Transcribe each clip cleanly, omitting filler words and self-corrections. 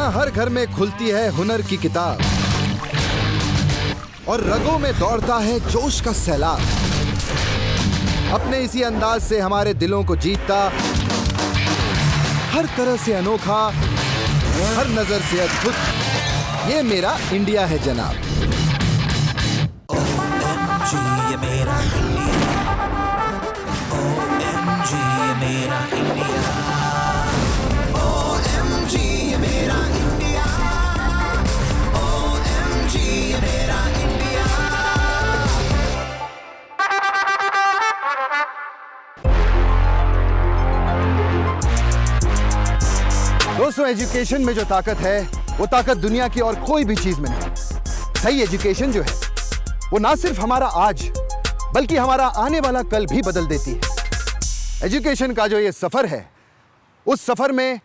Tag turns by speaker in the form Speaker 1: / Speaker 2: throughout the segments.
Speaker 1: जहां हर घर में खुलती है हुनर की किताब और रगों में दौड़ता है जोश का सैलाब, अपने इसी अंदाज से हमारे दिलों को जीतता, हर तरह से अनोखा, हर नजर से अद्भुत, ये मेरा इंडिया है जनाब।
Speaker 2: OMG ये मेरा इंडिया, OMG ये मेरा इंडिया, OMG ये मेरा इंडिया, OMG ये मेरा इंडिया।
Speaker 1: दोस्तों, एजुकेशन में जो ताकत है वो ताकत दुनिया की और कोई भी चीज में नहीं। सही एजुकेशन जो है वो ना सिर्फ हमारा आज बल्कि हमारा आने वाला कल भी बदल देती है। एजुकेशन का जो ये सफर है, उस सफर में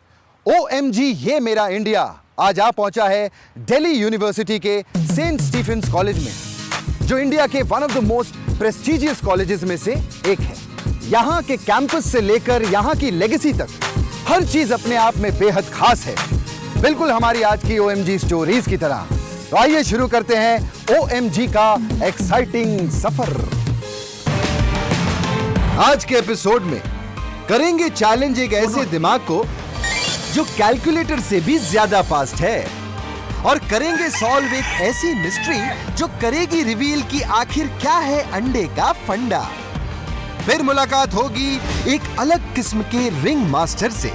Speaker 1: OMG ये मेरा इंडिया आज आ पहुंचा है दिल्ली यूनिवर्सिटी के सेंट स्टीफेंस कॉलेज में, जो इंडिया के one of the most prestigious colleges में से एक है। यहां के कैंपस से लेकर यहां की लेगेसी तक हर चीज अपने आप में बेहद खास है, बिल्कुल हमारी आज की OMG स्टोरीज की तरह। तो आइए शुरू करते हैं OMG का एक्साइटिंग सफर। आज के एपिसोड में करेंगे चैलेंज एक ऐसे दिमाग को जो कैलकुलेटर से भी ज्यादा फास्ट है, और करेंगे सॉल्व एक ऐसी मिस्ट्री जो करेगी रिवील कि आखिर क्या है अंडे का फंडा। फिर मुलाकात होगी एक अलग किस्म के रिंग मास्टर से,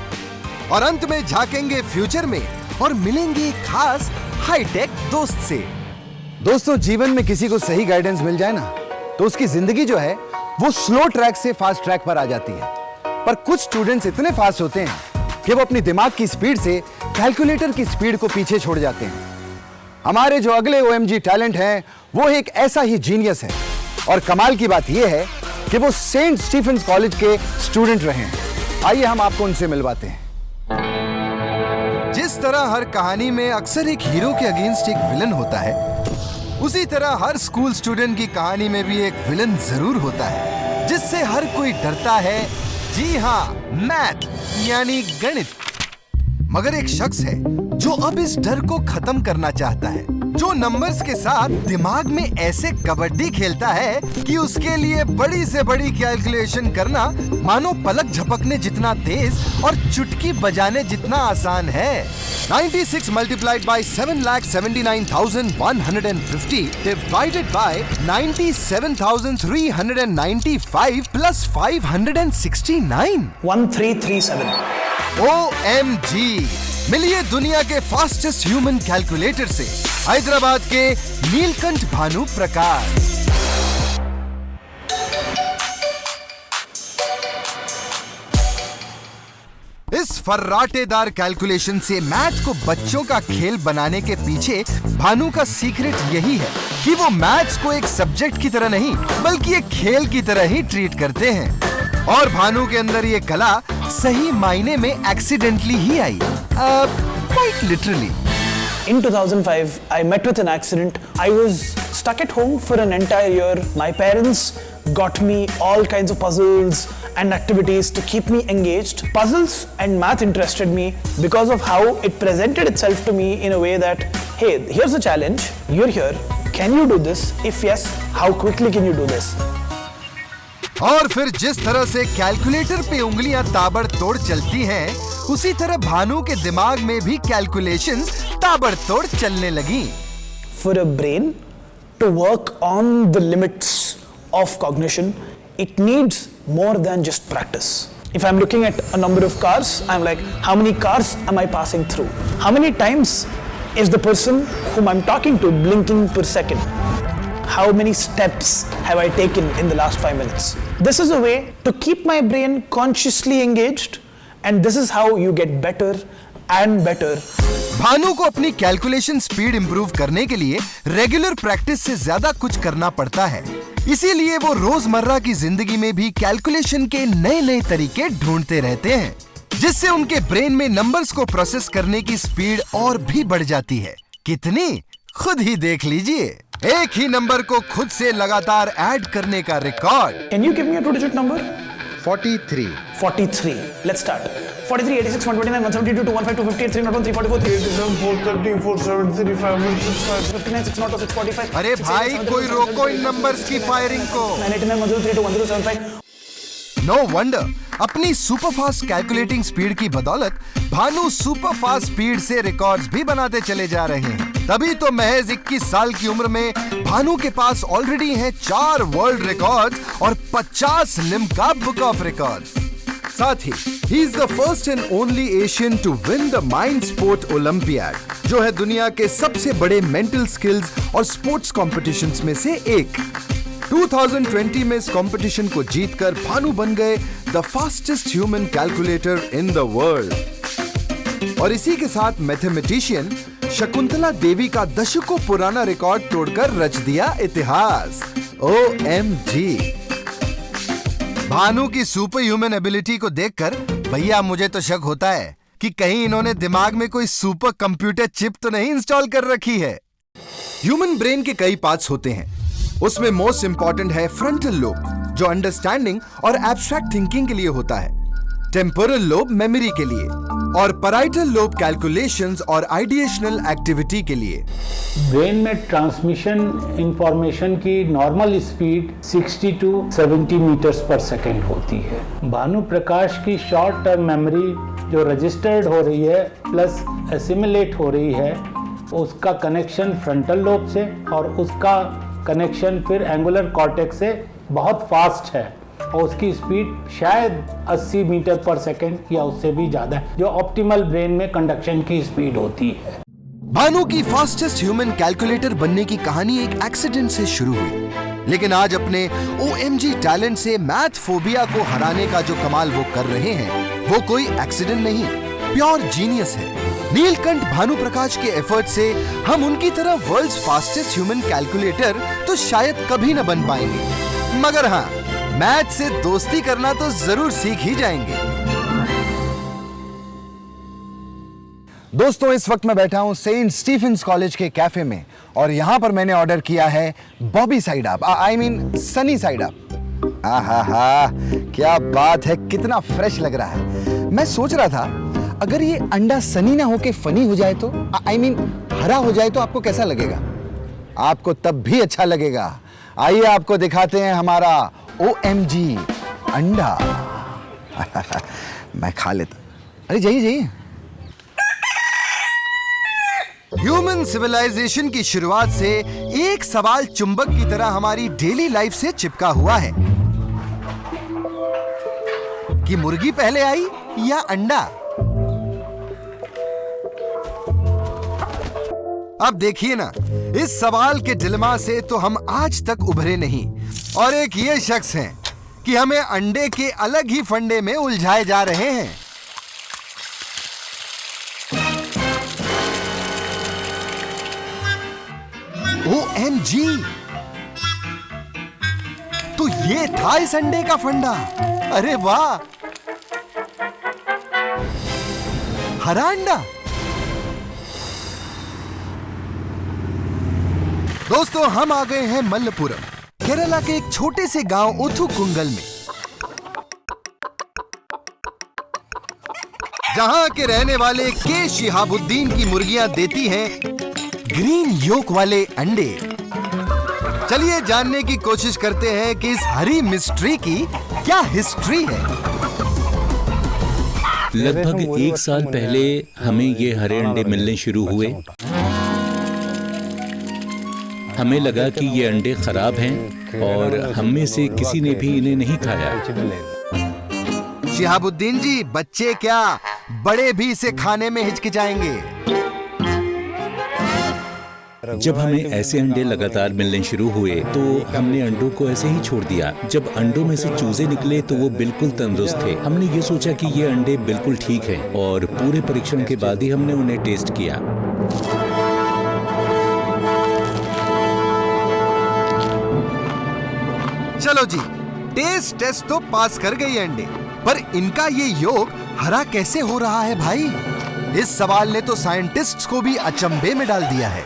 Speaker 1: और अंत में झांकेंगे फ्यूचर में और मिलेंगे खास हाईटेक दोस्त से। दोस्तों, जीवन में किसी को सही गाइडेंस मिल जाए ना तो उसकी जिंदगी जो है वो स्लो ट्रैक से फास्ट ट्रैक पर आ जाती है। पर कुछ स्टूडेंट्स इतने फास्ट होते हैं कि वो अपनी दिमाग की स्पीड से कैलकुलेटर की स्पीड को पीछे छोड़ जाते हैं। हमारे जो अगले OMG टैलेंट हैं वो एक ऐसा ही जीनियस है, और कमाल की बात यह है कि वो सेंट स्टीफेंस कॉलेज के स्टूडेंट रहे हैं। आइए हम आपको उनसे मिलवाते हैं। जिस तरह हर कहानी में अक्सर एक हीरो के अगेंस्ट एक विलन होता है, उसी तरह हर स्कूल स्टूडेंट की कहानी में भी एक विलन जरूर होता है जिससे हर कोई डरता है। जी हाँ, मैथ यानी गणित। मगर एक शख्स है जो अब इस डर को खत्म करना चाहता है, जो नंबर्स के साथ दिमाग में ऐसे कबड्डी खेलता है कि उसके लिए बड़ी से बड़ी कैलकुलेशन करना मानो पलक झपकने जितना तेज और चुटकी बजाने जितना आसान है। 96 multiplied by 7,79,150 divided by 97,395 plus 569
Speaker 3: 1337।
Speaker 1: OMG, मिलिए दुनिया के फास्टेस्ट ह्यूमन कैलकुलेटर से, हैदराबाद के नीलकंठ भानु प्रकाश। इस फर्राटेदार कैलकुलेशन से मैथ को बच्चों का खेल बनाने के पीछे भानु का सीक्रेट यही है कि वो मैथ्स को एक सब्जेक्ट की तरह नहीं बल्कि एक खेल की तरह ही ट्रीट करते हैं। और भानु के अंदर ये कला सही मायने में accidentally he I, quite literally.
Speaker 3: In 2005, I met with an accident. I was stuck at home for an entire year. My parents got me all kinds of puzzles and activities to keep me engaged. Puzzles and math interested me because of how it presented itself to me in a way that, hey, here's a challenge. You're here. Can you do this? If yes, how quickly can you do this?
Speaker 1: और फिर जिस तरह से calculator पे उंगलियां ताबड़तोड़ चलती हैं, उसी तरह भानु के दिमाग में भी कैलकुलेशंस ताबड़तोड़ चलने लगी।
Speaker 3: For a brain to work on the limits of cognition, it needs more than just practice. If I'm looking at a number of cars, I'm like, how many cars am I passing through? How many times is the person whom I'm talking to blinking per second? How many steps have I taken in the last 5 minutes? This is a way to keep my brain consciously engaged, and this is how you get better and better.
Speaker 1: Bhanu को अपनी calculation speed improve करने के लिए regular practice से ज्यादा कुछ करना पड़ता है, इसीलिए वो रोजमर्रा की जिंदगी में भी कैलकुलेशन के नए नए तरीके ढूंढते रहते हैं, जिससे उनके ब्रेन में नंबर्स को प्रोसेस करने की स्पीड और भी बढ़ जाती है। कितनी, खुद ही देख लीजिए। एक ही नंबर को खुद से लगातार ऐड करने का record.
Speaker 3: Can you give me a 2-digit number?
Speaker 1: 43.
Speaker 3: 43. Let's start. 43, 86, 129, 172, 215, 258, 301, 344, 387, 430, 473, 565, 59, 602, 645.
Speaker 1: अरे भाई कोई रोको इन नंबर्स की फायरिंग को.
Speaker 3: 989, 103, 175.
Speaker 1: नो वंडर अपनी सुपरफास्ट कैलकुलेटिंग स्पीड की बदौलत भानु सुपरफास्ट स्पीड से रिकॉर्ड्स भी बनाते चले जा रहे हैं. तभी तो महज 21 साल की उम्र में भानु के पास ऑलरेडी हैं 4 वर्ल्ड रिकॉर्ड्स और 50 लिम्का बुक ऑफ रिकॉर्ड्स. साथ ही he is the first and only Asian to win the Mind Sport Olympiad, जो है दुनिया के सबसे बड़े मेंटल स्किल्स और स्पोर्ट्स कॉम्पिटिशंस में से एक. 2020 में इस कंपटीशन को जीतकर भानु बन गए the fastest human calculator in the world. और इसी के साथ मैथमेटिशियन शकुंतला देवी का दशकों पुराना रिकॉर्ड तोड़कर रच दिया इतिहास. OMG. भानु की सुपर ह्यूमन एबिलिटी को देखकर भैया मुझे तो शक होता है कि कहीं इन्होंने दिमाग में कोई सुपर कंप्यूटर चिप तो नहीं इंस्टॉल कर रखी है. ह्यूमन ब्रेन के कई पार्ट्स होते हैं. उसमें मोस्ट इंपॉर्टेंट है फ्रंटल लोब, जो अंडरस्टैंडिंग और एब्स्ट्रैक्ट थिंकिंग के लिए होता है. टेम्पोरल लोब मेमोरी के लिए और पैराइटल लोब कैलकुलेशंस और आइडिएशनल एक्टिविटी के लिए.
Speaker 4: ब्रेन में ट्रांसमिशन इंफॉर्मेशन की नॉर्मल स्पीड 60 to 70 मीटर्स पर सेकेंड होती है. भानु प्रकाश की शॉर्ट टर्म मेमोरी जो रजिस्टर्ड हो रही है प्लस एसिमुलेट हो रही है, उसका कनेक्शन फ्रंटल लोब से और उसका कनेक्शन फिर एंगुलर कॉर्टेक्स से बहुत फास्ट है और उसकी स्पीड शायद 80 मीटर पर सेकेंड या उससे भी ज्यादा है, जो ऑप्टिमल ब्रेन में कंडक्शन की स्पीड होती है.
Speaker 1: भानु की फास्टेस्ट ह्यूमन कैलकुलेटर बनने की कहानी एक एक्सीडेंट से शुरू हुई, लेकिन आज अपने OMG टैलेंट से मैथ फोबिया को हराने का जो कमाल वो कर रहे हैं वो कोई एक्सीडेंट नहीं, प्योर जीनियस है. नीलकंठ भानु प्रकाश के एफर्ट से हम उनकी तरह वर्ल्ड्स फास्टेस्ट ह्यूमन कैलकुलेटर तो शायद कभी न बन पाएंगे, मगर हाँ मैथ से दोस्ती करना तो जरूर सीख ही जाएंगे. दोस्तों इस वक्त मैं बैठा हूं सेंट स्टीफेंस कॉलेज के कैफे में और यहां पर मैंने ऑर्डर किया है Bobby side up, I mean sunny side up. आहा क्या बात है, कितना फ्रेश लग रहा है. मैं सोच रहा था अगर ये अंडा सनी ना होके फनी हो जाए तो, आई मीन हरा हो जाए तो आपको कैसा लगेगा? आपको तब भी अच्छा लगेगा. आइए आपको दिखाते हैं हमारा OMG अंडा. मैं खा लेता. अरे जाइए जाइए. ह्यूमन सिविलाइजेशन की शुरुआत से एक सवाल चुंबक की तरह हमारी डेली लाइफ से चिपका हुआ है कि मुर्गी पहले आई या अंडा. अब देखिए ना, इस सवाल के डिलेमा से तो हम आज तक उभरे नहीं, और एक ये शख्स हैं कि हमें अंडे के अलग ही फंडे में उलझाए जा रहे हैं. OMG, तो ये था इस अंडे का फंडा. अरे वाह, हरा अंडा. दोस्तों हम आ गए हैं मल्लपुरम, केरला के एक छोटे से गांव ओथुकुंगल में, जहां के रहने वाले के शिहाबुद्दीन की मुर्गियां देती हैं ग्रीन योक वाले अंडे. चलिए जानने की कोशिश करते हैं कि इस हरी मिस्ट्री की क्या हिस्ट्री है.
Speaker 5: लगभग 1 साल पहले हमें ये हरे अंडे मिलने शुरू हुए. हमें लगा कि ये अंडे खराब हैं और हम में से किसी ने भी इन्हें नहीं खाया.
Speaker 1: शिहाबुद्दीन जी, बच्चे क्या बड़े भी इसे खाने में हिचकिचाएंगे.
Speaker 5: जब हमें ऐसे अंडे लगातार मिलने शुरू हुए तो हमने अंडों को ऐसे ही छोड़ दिया. जब अंडों में से चूजे निकले तो वो बिल्कुल तंदुरुस्त थे. हमने ये सोचा कि ये अंडे बिल्कुल ठीक हैं और पूरे परीक्षण के बाद ही हमने उन्हें टेस्ट किया.
Speaker 1: चलो जी, टेस्ट तो पास कर गई अंडे, पर इनका ये योग हरा कैसे हो रहा है भाई? इस सवाल ने तो साइंटिस्ट्स को भी अचंभे में डाल दिया है.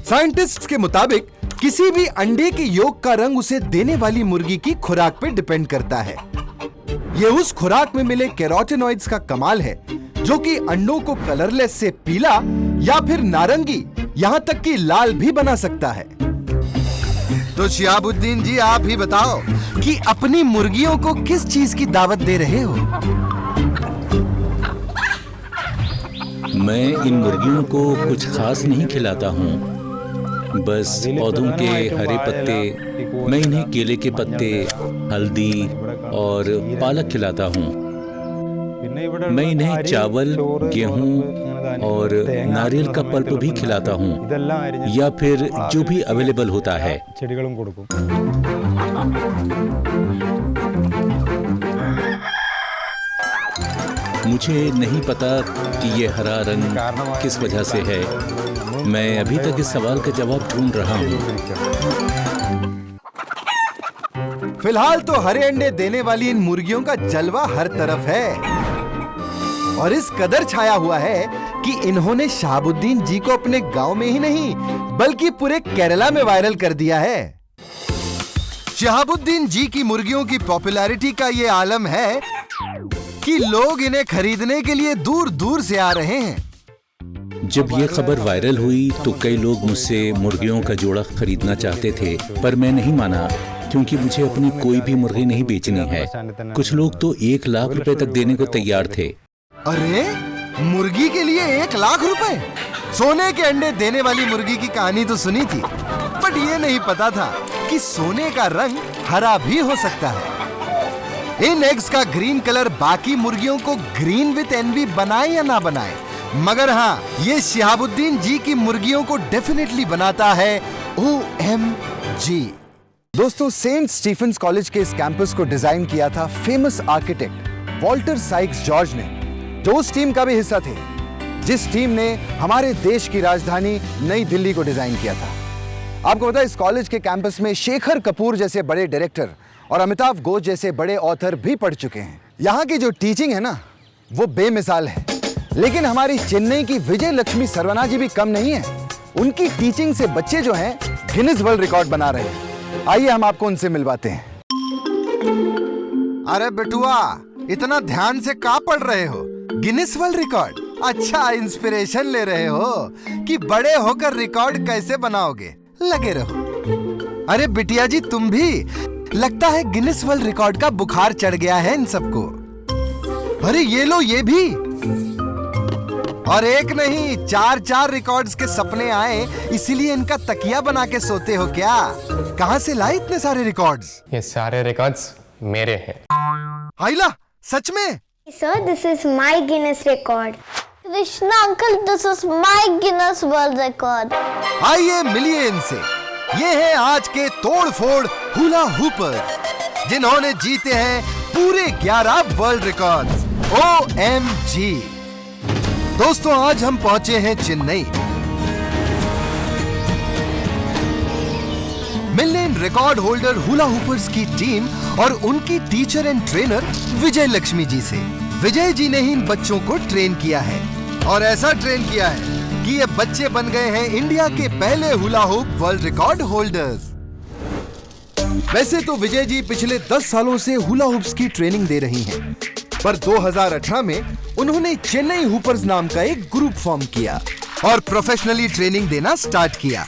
Speaker 1: साइंटिस्ट्स के मुताबिक किसी भी अंडे के योग का रंग उसे देने वाली मुर्गी की खुराक पे डिपेंड करता है. ये उस खुराक में मिले कैरोटीनॉइड्स का कमाल है जो कि अंडों को कलरलेस से पीला या फिर नारंगी, यहाँ तक कि लाल भी बना सकता है। तो शिहाबुद्दीन जी, आप ही बताओ कि अपनी मुर्गियों को किस चीज की दावत दे रहे हो?
Speaker 5: मैं इन मुर्गियों को कुछ खास नहीं खिलाता हूँ, बस पौधों के हरे पत्ते, मैं इन्हें केले के पत्ते, हल्दी और पालक खिलाता हूँ। मैं इन्हें चावल, गेहूं और नारियल का पल्प भी खिलाता हूँ, या फिर जो भी अवेलेबल होता है। मुझे नहीं पता कि ये हरा रंग किस वजह से है। मैं अभी तक इस सवाल का जवाब ढूंढ रहा हूँ।
Speaker 1: फिलहाल तो हरे अंडे देने वाली इन मुर्गियों का जलवा हर तरफ है और इस कदर छाया हुआ है कि इन्होंने शहाबुद्दीन जी को अपने गांव में ही नहीं बल्कि पूरे केरला में वायरल कर दिया है। शहाबुद्दीन जी की मुर्गियों की पॉपुलैरिटी का ये आलम है कि लोग इन्हें खरीदने के लिए दूर दूर से आ रहे हैं।
Speaker 5: जब ये खबर वायरल हुई तो कई लोग मुझसे मुर्गियों का जोड़ा खरीदना चाहते थे, पर मैं नहीं माना क्योंकि मुझे अपनी कोई भी मुर्गी नहीं बेचनी है। कुछ लोग तो 1 लाख रुपए तक देने को तैयार थे।
Speaker 1: अरे, मुर्गी के लिए 1 लाख रुपए? सोने के अंडे देने वाली मुर्गी की कहानी तो सुनी थी, बट ये नहीं पता था कि सोने का रंग हरा भी हो सकता है। इन एग्स का ग्रीन कलर बाकी मुर्गियों को ग्रीन विद एनवी बनाए या ना बनाए, मगर हाँ, ये शिहाबुद्दीन जी की मुर्गियों को डेफिनेटली बनाता है OMG। दोस्तों, सेंट स्टीफेंस कॉलेज के इस कैंपस को डिजाइन किया था famous architect Walter Sikes George ने, जो उस टीम का भी हिस्सा थे जिस टीम ने हमारे देश की राजधानी नई दिल्ली को डिजाइन किया था। आपको पता है, इस कॉलेज के कैंपस में शेखर कपूर जैसे बड़े डायरेक्टर और अमिताभ घोष जैसे बड़े ऑथर भी पढ़ चुके हैं। यहाँ की जो टीचिंग है ना, वो बेमिसाल है। लेकिन हमारी चेन्नई की विजय लक्ष्मी सरवना जी भी कम नहीं है। उनकी टीचिंग से बच्चे जो हैं गिनीज वर्ल्ड रिकॉर्ड बना रहे हैं। आइए हम आपको उनसे मिलवाते हैं। अरे बेटुआ, इतना ध्यान से क्या पढ़ रहे हो? Guinness world record? अच्छा, इंस्पिरेशन ले रहे हो कि बड़े होकर रिकॉर्ड कैसे बनाओगे। लगे रहो। अरे बिटिया जी, तुम भी, लगता है गिनीज वर्ल्ड रिकॉर्ड का बुखार चढ़ गया है इन सबको। अरे ये लो, ये भी। और एक नहीं, 4 रिकॉर्ड्स के सपने आए, इसीलिए इनका तकिया बना के सोते हो क्या? कहां से लाए इतने सारे रिकॉर्ड्स?
Speaker 6: ये सारे रिकॉर्ड्स मेरे हैं।
Speaker 1: आइला, सच में?
Speaker 7: Sir, this is my Guinness record. Krishna uncle, this is my Guinness World Record.
Speaker 1: आइए मिलिए इनसे। ये हैं आज के तोड़-फोड़ हुला हुपर, जिन्होंने जीते हैं पूरे 11 वर्ल्ड रिकॉर्ड्स। OMG। दोस्तों, आज हम पहुंचे हैं चेन्नई। मिलने इन रिकॉर्ड होल्डर हुला हुपर्स की टीम और उनकी टीचर एंड ट्रेनर विजय लक्ष्मी जी से। विजय जी ने ही इन बच्चों को ट्रेन किया है और ऐसा ट्रेन किया है कि ये बच्चे बन गए हैं इंडिया के पहले hula hoop world record holders. वैसे तो विजय जी पिछले 10 सालों से हुला हुप्स की ट्रेनिंग दे रही हैं, पर 2018 में उन्होंने चेन्नई हुपर्स नाम का एक ग्रुप फॉर्म किया और प्रोफेशनली ट्रेनिंग देना स्टार्ट किया।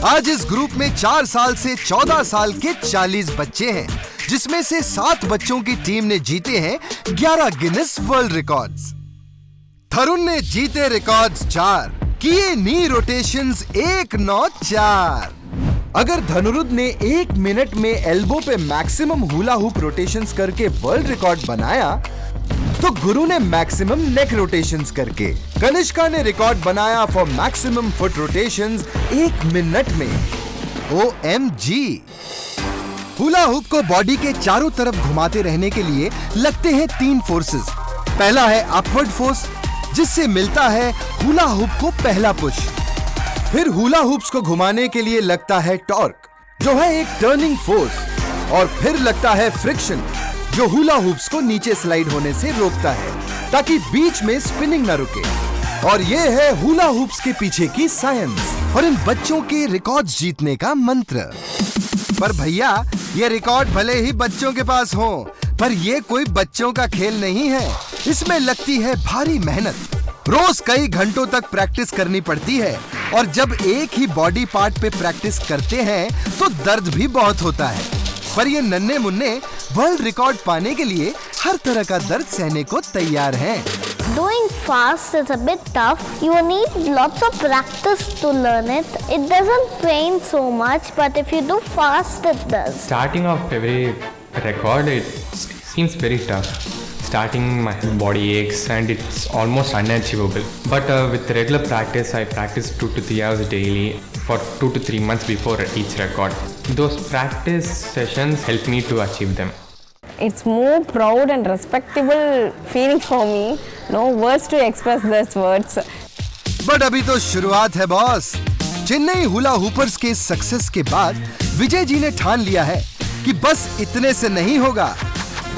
Speaker 1: आज इस ग्रुप में 4 साल से 14 साल के 40 बच्चे हैं, जिसमें से 7 बच्चों की टीम ने जीते हैं 11 गिनीज वर्ल्ड रिकॉर्ड्स। थरुण ने जीते रिकॉर्ड्स 4, किए नी रोटेशंस 194। अगर धनुरुद्ध ने 1 मिनट में एल्बो पे मैक्सिमम हुला हुप रोटेशंस करके वर्ल्ड रिकॉर्ड बनाया, तो गुरु ने मैक्सिमम नेक रोटेशंस करके, कनिष्का ने रिकॉर्ड बनाया for maximum foot rotations 1 minute में। OMG। हुला हुप को बॉडी के चारों तरफ घुमाते रहने के लिए लगते हैं 3 फोर्सेस। पहला है अपवर्ड फोर्स, जिससे मिलता है हुला हुप को पहला पुश। फिर हुला हुप्स को घुमाने के लिए लगता है टॉर्क, जो है एक टर्निंग फोर्स, और फिर लगता है फ्रिक्शन, जो हुला हुप्स को नीचे स्लाइड होने से रोकता है ताकि बीच में स्पिनिंग न रुके। और ये है हुला हुप्स के पीछे की साइंस और इन बच्चों के रिकॉर्ड्स जीतने का मंत्र। पर भैया, ये रिकॉर्ड भले ही बच्चों के पास हो, पर ये कोई बच्चों का खेल नहीं है, इसमें लगती है भारी मेहनत। रोज कई घंटों तक प्रैक्टिस करनी पड़ती है और जब एक ही बॉडी पार्ट पे प्रैक्टिस करते हैं तो दर्द भी बहुत होता है। पर ये नन्हे मुन्ने वर्ल्ड रिकॉर्ड पाने के लिए हर तरह का दर्द सहने को तैयार हैं।
Speaker 7: Doing fast is a bit tough. You need lots of practice to learn it. It doesn't pain so much, but if you do fast, it does.
Speaker 6: Starting off every record, it seems very tough. Starting, my body aches and it's almost unachievable. But with regular practice, I practice 2 to 3 hours daily for 2 to 3 months before each record. Those practice sessions help me to achieve them.
Speaker 8: It's more proud and respectable feeling for me. No words to express these words.
Speaker 1: But अभी तो शुरुआत है boss. Chennai hula हुपर्स के success के बाद विजय जी ने ठान लिया है कि बस इतने से नहीं होगा।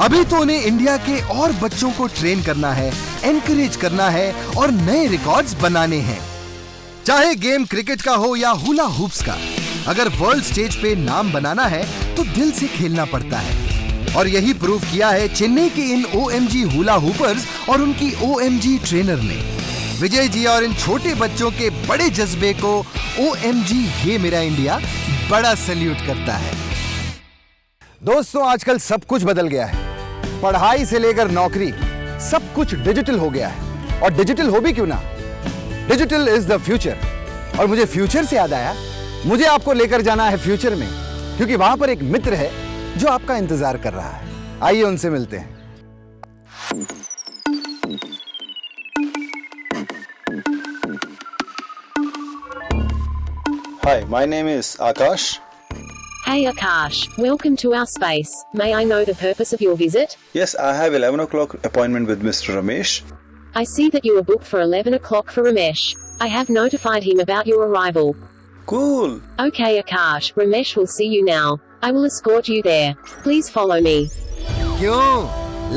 Speaker 1: अभी तो उन्हें इंडिया के और बच्चों को ट्रेन करना है, एनकरेज करना है और नए रिकॉर्ड्स बनाने हैं। चाहे गेम क्रिकेट का हो या हुला हुप्स का, अगर वर्ल्ड स्टेज पे नाम बनाना है तो दिल से खेलना पड़ता है। और यही प्रूव किया है चेन्नई के इन OMG हुला हुपर्स और उनकी OMG ट्रेनर ने। विजय जी और इन छोटे बच्चों के बड़े जज्बे को OMG ये मेरा इंडिया बड़ा सैल्यूट करता है। दोस्तों, आजकल सब कुछ बदल गया है। पढ़ाई से लेकर नौकरी सब कुछ डिजिटल हो गया है। और डिजिटल हो भी क्यों ना, डिजिटल इज द फ्यूचर। और मुझे फ्यूचर से याद आया, मुझे आपको लेकर जाना है फ्यूचर में, क्योंकि वहां पर एक मित्र है जो आपका इंतजार कर रहा है। आइए उनसे मिलते हैं।
Speaker 9: Hi, my name is Akash.
Speaker 10: Hey Akash, welcome to our space. May I know the purpose of your visit?
Speaker 9: Yes, I have 11 o'clock appointment with Mr. Ramesh.
Speaker 10: I see that you are booked for 11 o'clock for Ramesh. I have notified him about your arrival.
Speaker 9: Cool.
Speaker 10: Okay Akash, Ramesh will see you now. I will escort you there. Please follow me.
Speaker 1: क्यों?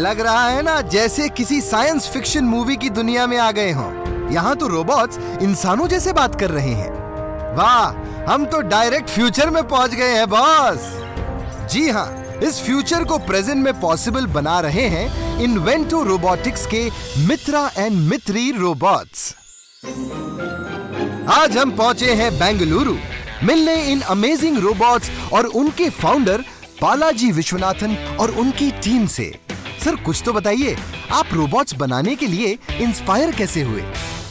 Speaker 1: लग रहा है ना जैसे किसी science fiction movie की दुनिया में आ गए हों। यहाँ तो रोबोट्स इंसानों जैसे बात कर रहे हैं। वाह, हम तो डायरेक्ट फ्यूचर में पहुंच गए हैं बॉस। जी हाँ, इस फ्यूचर को प्रेजेंट में पॉसिबल बना रहे हैं इन्वेंटो रोबोटिक्स के मित्रा एंड मित्री रोबोट्स। आज हम पहुंचे हैं बेंगलुरु मिलने इन अमेजिंग रोबोट्स और उनके फाउंडर बालाजी विश्वनाथन और उनकी टीम से। सर, कुछ तो बताइए, आप रोबोट्स बनाने के लिए इंस्पायर कैसे हुए?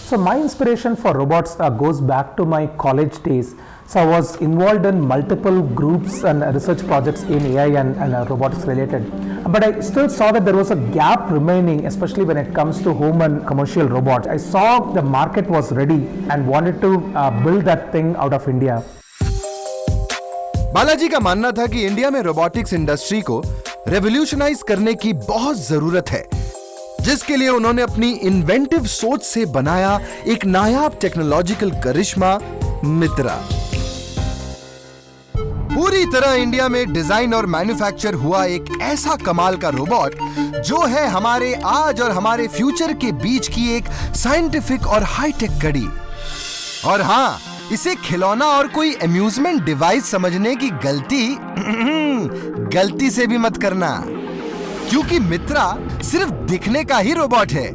Speaker 11: So my inspiration for robots goes back to my college days. So I was involved in multiple groups and research projects in AI and robotics related. But I still saw that there was a gap remaining, especially when it comes to home and commercial robots. I saw the market was ready and wanted to build that thing out of India.
Speaker 1: Balaji का मानना था कि India में robotics industry को revolutionise करने की बहुत जरूरत है, जिसके लिए उन्होंने अपनी इन्वेंटिव सोच से बनाया एक नायाब टेक्नोलॉजिकल करिश्मा मित्रा। पूरी तरह इंडिया में डिजाइन और मैन्युफैक्चर हुआ एक ऐसा कमाल का रोबोट जो है हमारे आज और हमारे फ्यूचर के बीच की एक साइंटिफिक और हाईटेक कड़ी। और हाँ, इसे खिलौना और कोई अम्यूजमेंट डिवाइस समझने की गलती से भी मत करना, क्योंकि मित्रा सिर्फ दिखने का ही रोबोट है।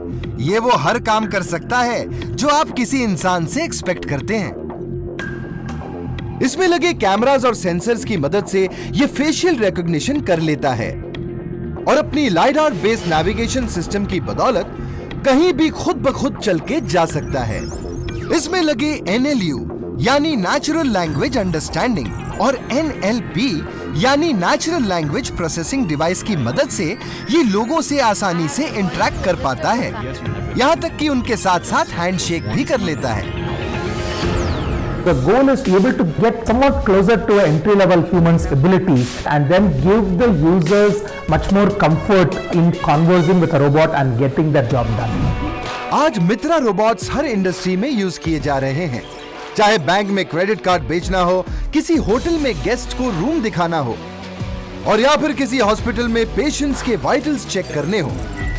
Speaker 1: ये वो हर काम कर सकता है जो आप किसी इंसान से एक्सपेक्ट करते हैं। इसमें लगे कैमरास और सेंसर्स की मदद से ये फेशियल रिकॉग्निशन कर लेता है और अपनी लाइडार बेस्ड नेविगेशन सिस्टम की बदौलत कहीं भी खुद ब खुद चल के जा सकता है। इसमें लगे NLU यानी नेचुरल लैंग्वेज अंडरस्टैंडिंग और NLP यानी नेचुरल लैंग्वेज प्रोसेसिंग डिवाइस की मदद से ये लोगों से आसानी से इंटरैक्ट कर पाता है, यहाँ तक कि उनके साथ साथ हैंडशेक भी कर लेता है।
Speaker 11: The goal is to be able to get somewhat closer to entry-level humans' abilities and then give the users much more comfort in conversing with a robot and getting that job done.
Speaker 1: आज मित्रा robots हर industry में use किए जा रहे हैं, चाहे bank में credit card बेचना हो, किसी होटल में गेस्ट को रूम दिखाना हो और या फिर किसी हॉस्पिटल में पेशेंट्स के वाइटल्स चेक करने हो।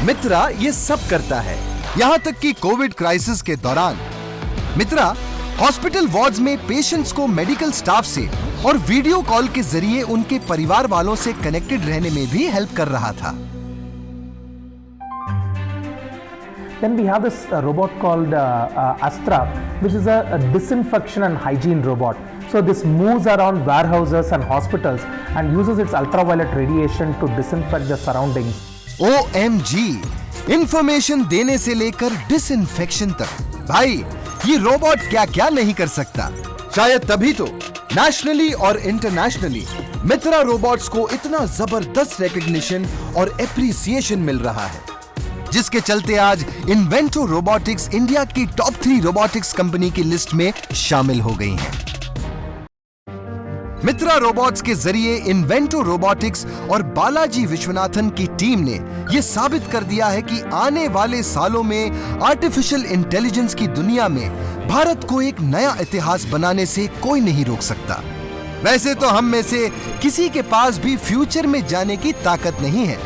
Speaker 1: मित्रा ये सब करता है। यहाँ तक कि कोविड क्राइसिस के दौरान मित्रा हॉस्पिटल वार्ड्स में पेशेंट्स को मेडिकल स्टाफ से और वीडियो कॉल के जरिए उनके परिवार वालों से कनेक्टेड रहने में भी हेल्प कर रहा था।
Speaker 11: Then we have this robot called Astra, which is a disinfection and hygiene robot. So this moves around warehouses and hospitals and uses its ultraviolet radiation to disinfect the surroundings.
Speaker 1: OMG, information देने से लेकर disinfection तक, भाई ये robot क्या क्या नहीं कर सकता। शायद तभी तो नेशनली और इंटरनेशनली मित्रा रोबोट्स को इतना जबरदस्त रिकॉग्निशन और एप्रिसिएशन मिल रहा है, जिसके चलते आज इन्वेंटो रोबोटिक्स इंडिया की टॉप 3 रोबोटिक्स कंपनी की लिस्ट में शामिल हो गई हैं। मित्रा रोबोट्स के जरिए इन्वेंटो रोबोटिक्स और बालाजी विश्वनाथन की टीम ने यह साबित कर दिया है कि आने वाले सालों में आर्टिफिशियल इंटेलिजेंस की दुनिया में भारत को एक नया इतिहास बनाने से कोई नहीं रोक सकता। वैसे तो हम में से किसी के पास भी फ्यूचर में जाने की ताकत नहीं है,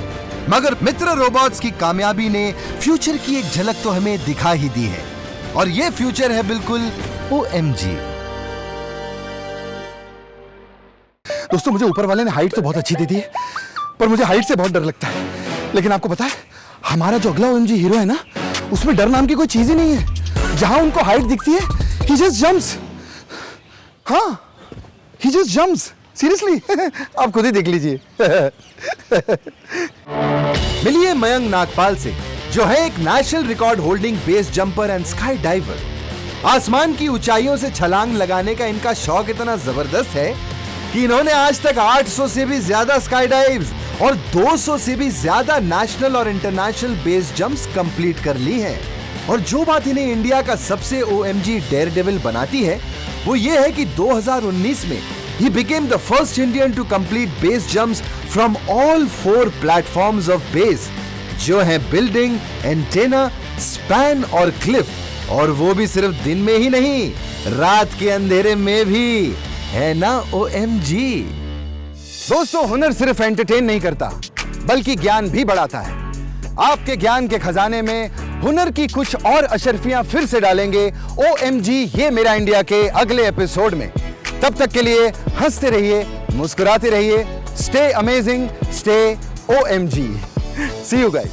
Speaker 1: मगर मित्रा रोबोट्स की कामयाबी ने फ्यूचर की एक झलक तो हमें दिखा ही दी है, और ये फ्यूचर है बिल्कुल OMG।
Speaker 12: दोस्तों, मुझे ऊपर वाले ने हाइट तो बहुत अच्छी दे दी है, पर मुझे हाइट से बहुत डर लगता है। लेकिन आपको पता है, हमारा जो अगला OMG हीरो है ना, उसमें डर नाम की कोई चीज ही नहीं है। जहां उनको हाइट दिखती है, he just jumps। हाँ, he just jumps। सीरियसली, आप खुद ही देख लीजिए।
Speaker 1: मिलिए मयंक नागपाल से, जो है एक national record holding base jumper and sky diver. आसमान की ऊंचाइयों से छलांग लगाने का इनका शौक इतना जबरदस्त है कि इन्होंने आज तक 800 से भी ज्यादा स्काई डाइव्स और 200 से भी ज्यादा नेशनल और इंटरनेशनल बेस जंप्स कंप्लीट कर ली हैं। और जो बात इन्हें इंडिया का सबसे OMG डेयर डेविल बनाती है, वो ये है कि 2019 में he became the first Indian to complete base jumps from all 4 platforms of base, जो हैं बिल्डिंग, एंटेना, स्पैन और क्लिफ। और वो भी सिर्फ दिन में ही नहीं, रात के अंधेरे में भी, है ना OMG।
Speaker 12: दोस्तों, हुनर सिर्फ एंटरटेन नहीं करता, बल्कि ज्ञान भी बढ़ाता है। आपके ज्ञान के खजाने में हुनर की कुछ और अशरफियां फिर से डालेंगे OMG ये मेरा इंडिया के अगले एपिसोड में। तब तक के लिए हंसते रहिए, मुस्कुराते रहिए। Stay amazing, stay OMG। See you guys.